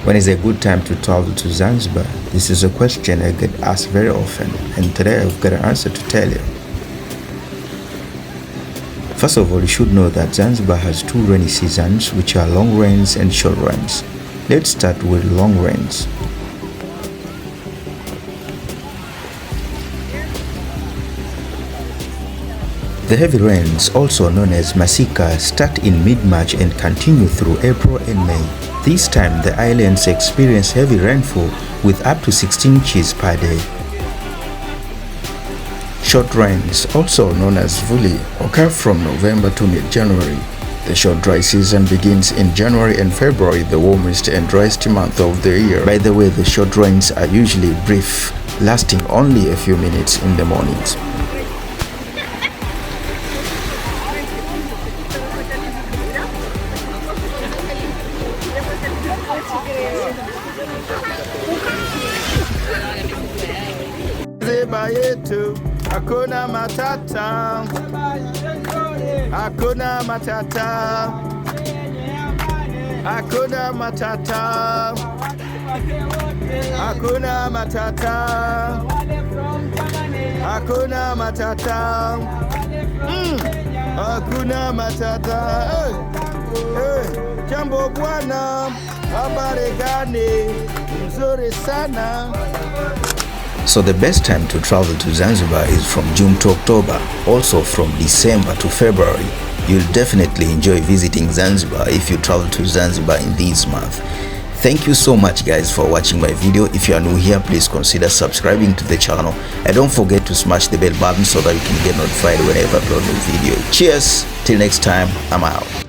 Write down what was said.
When is a good time to travel to Zanzibar? This is a question I get asked very often, and today I've got an answer to tell you. First of all, you should know that Zanzibar has two rainy seasons, which are long rains and short rains. Let's start with long rains. The heavy rains, also known as masika, start in mid-March and continue through April and May. This time, the islands experience heavy rainfall with up to 16 inches per day. Short rains, also known as vuli, occur from November to mid-January. The short dry season begins in January and February, the warmest and driest month of the year. By the way, the short rains are usually brief, lasting only a few minutes in the mornings. Zanzibar yetu hakuna matata, hakuna matata, hakuna matata, hakuna matata, hakuna matata, hakuna matata. Jambo bwana, habari gani? Mzuri sana. So the best time to travel to Zanzibar is from June to October, also from December to February. You'll definitely enjoy visiting Zanzibar if you travel to Zanzibar in this month. Thank you so much guys for watching my video. If you are new here, please consider subscribing to the channel and don't forget to smash the bell button so that you can get notified whenever I upload a new video. Cheers! Till next time, I'm out.